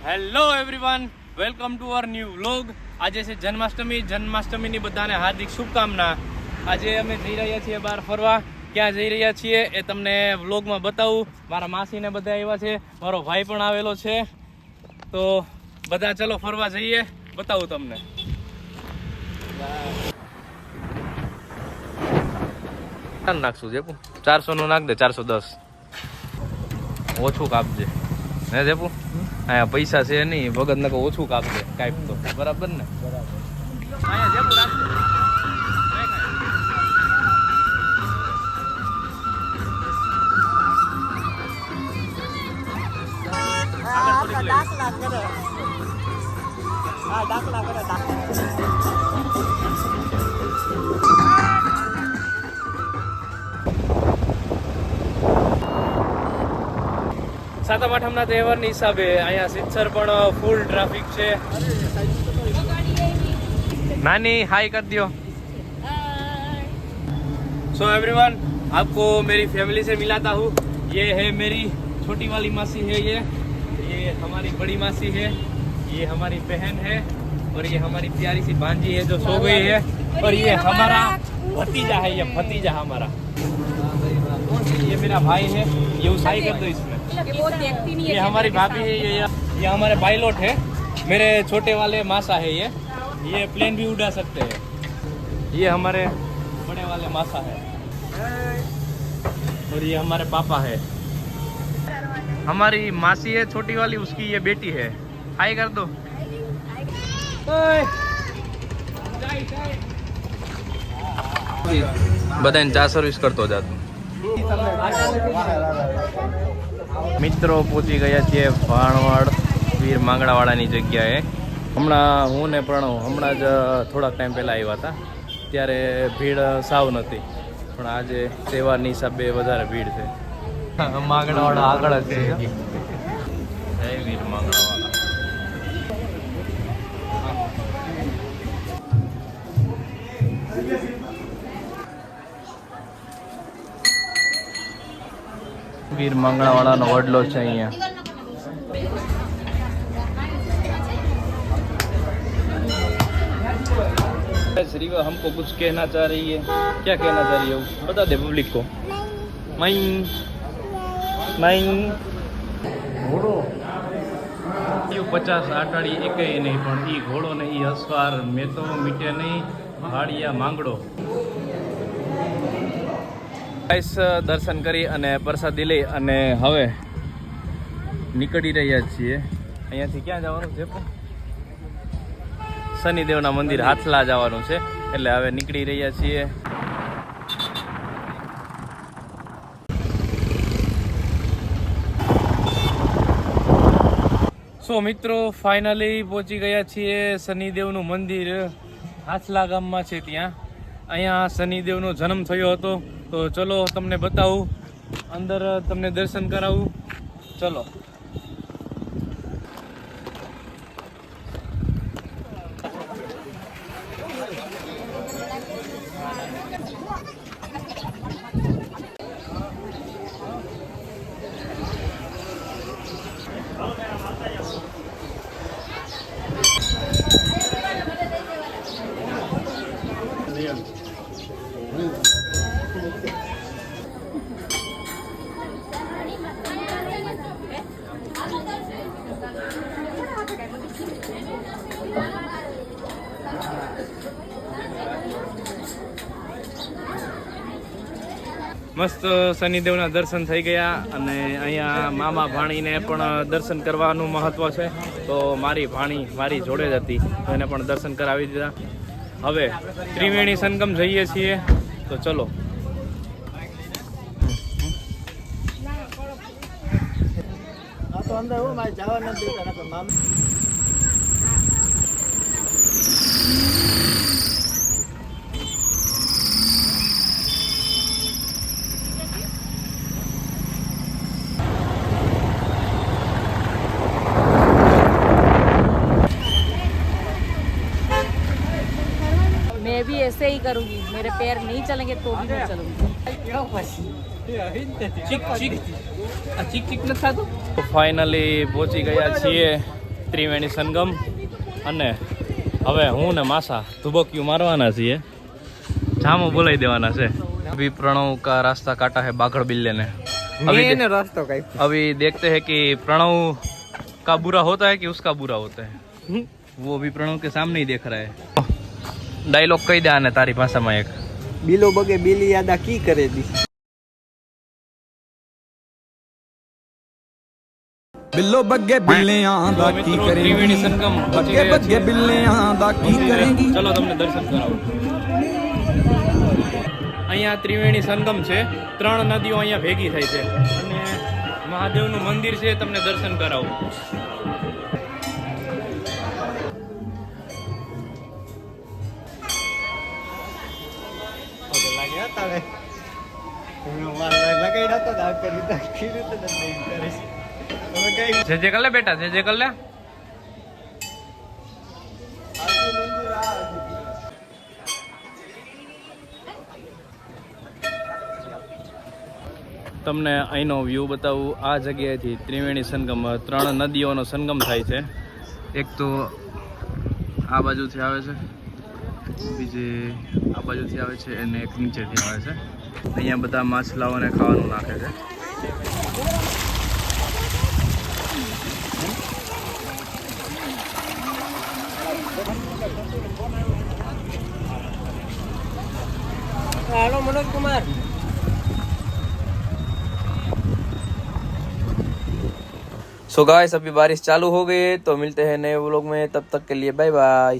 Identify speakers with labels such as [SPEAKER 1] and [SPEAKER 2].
[SPEAKER 1] Hello everyone, welcome to our new vlog. આજે છે જન્માષ્ટમીની બધાને હાર્દિક શુભકામના. આજે અમે જઈ રહ્યા છીએ બહાર ફરવા. ક્યાં જઈ રહ્યા છીએ એ તમને વ્લોગમાં બતાવું. મારા માસીને બધા આવ્યા છે, મારો ભાઈ પણ આવેલો છે, તો બધા ચલો ફરવા જઈએ, બતાવું તમને. નાખશું જેપુ 400 નું નાખ દે, 410 ઓછું કાપજે હે જેપુ. અહીંયા પૈસા છે નહીં, ભગત ને ઓછું કાપજે કાંઈક તો, બરાબર ને? અહીંયા જેપુ રાખજે. સાતમ આઠમના તહેવારની હિસાબે અહીંયા સિત્સર પણ ફૂલ ટ્રાફિક છે. नानी हाय कर दियो. सो एवरीवन, आपको मेरी फैमिली से मिलाता हूँ. ये है मेरी छोटी वाली मासी है, ये हमारी बड़ी मासी है, ये हमारी बहन है, और ये हमारी प्यारी सी भांजी है जो सो गई है, और ये हमारा भतीजा है, ये भतीजा हमारा. ये मेरा भाई है, ये उसाई कर दो इसमें. ये हमारी भाभी है, ये हमारे पायलट है. मेरे छोटे वाले मासा है, ये प्लेन भी उड़ा सकते हैं. ये हमारे बड़े वाले मासा है, और ये हमारे पापा है. हमारी मासी है छोटी वाली, उसकी ये बेटी है. हाय कर दो. બધાને ચા સર્વિસ કરતો જાતો. મિત્રો પહોંચી ગયા છીએ ભાણવડ વીર માંગડાવાળાની જગ્યાએ. હમણાં હું ને પ્રણવ હમણાં જ થોડાક ટાઈમ પહેલાં આવ્યા હતા, ત્યારે ભીડ સાવ નથી, પણ આજે તહેવારની હિસાબે વધારે ભીડ છે. માંગડાવાળા આગળ જ છે. જય વીર માંગડાવાળા. वीर मंगलावाला नो वडलो છે અહીંયા. श्रीवा हमको कुछ कहना चाह रही है. क्या कहना चाह रही है? बता दे पब्लिक को. मैं घोड़ो 50 આટાડી એકે નહીં, પણ ઈ ઘોડો ને ઈ અસવાર મેં તો મીટે નહીં ભાડિયા માંગડો. ગાઈસ, દર્શન કરી અને પ્રસાદી લઈ અને હવે નીકળી રહ્યા છીએ. અહીંયાથી ક્યાં જવાનું છે? શનિદેવના મંદિર હાથલા જવાનું છે, એટલે હવે નીકળી રહ્યા છીએ. સો મિત્રો, ફાઇનલી પહોંચી ગયા છીએ. શનિદેવનું મંદિર હાથલા ગામમાં છે. ત્યાં અહીંયા શનિદેવનો જન્મ થયો હતો, તો ચલો તમને બતાવું, અંદર તમને દર્શન કરાવું. ચલો. મસ્ત શનિદેવના દર્શન થઈ ગયા, અને અહીંયા મામા ભાણીને પણ દર્શન કરવાનું મહત્વ છે, તો મારી ભાણી મારી જોડે જ હતી, તો એને પણ દર્શન કરાવી દીધા. હવે ત્રિવેણી સંગમ જઈએ છીએ, તો ચલો.
[SPEAKER 2] मैं भी ऐसे ही करूंगी, मेरे पैर नहीं चलेंगे तो भी मैं चलूंगी.
[SPEAKER 1] ચીક ચીક નથી થતું. ફાઇનલી પહોંચી ગયા છીએ ત્રિવેણી સંગમ અને હવે હું ને માસા ધુબકિયું મારવાના છીએ, જામો બોલાવી દેવાના છે. अभी प्रणव का रास्ता काटा है बाघड़ बिल्ले ने. अभी देखते हैं कि प्रणव का बुरा होता है कि उसका बुरा होता है. वो अभी प्रणव के सामने ही देख रहा है. डायलॉग कही दे आने तारी भाषाમાં એક.
[SPEAKER 3] बिलो बगे बिली यादा की करे दी.
[SPEAKER 4] बिल्लो बग्गे बिल्लियां दा की करेंगी
[SPEAKER 1] त्रिवेणी संगम
[SPEAKER 4] बग्गे बग्गे बिल्लियां दा की करेंगी.
[SPEAKER 1] चलो તમને દર્શન કરાવું. અહીંયા ત્રિવેણી સંગમ છે, 3 નદીઓ અહીંયા ભેગી થઈ છે અને મહાદેવનું મંદિર છે, તમને દર્શન કરાવું. જે જે કર લે બેટા, જે જે કર લે. તમને અહીંનો વ્યૂ બતાવું. આ જગ્યાએથી ત્રિવેણી સંગમ 3 નદીઓનો સંગમ થાય છે. એક તો આ બાજુથી આવે છે, બીજી આ બાજુથી આવે છે અને એક નીચેથી આવે છે. અહીંયા બધા માછલાઓને ખાવાનું નાખે છે.
[SPEAKER 3] Hello Manoj Kumar.
[SPEAKER 5] So guys अभी बारिश चालू हो गई है, तो मिलते हैं नए व्लॉग में. तब तक के लिए बाय बाय.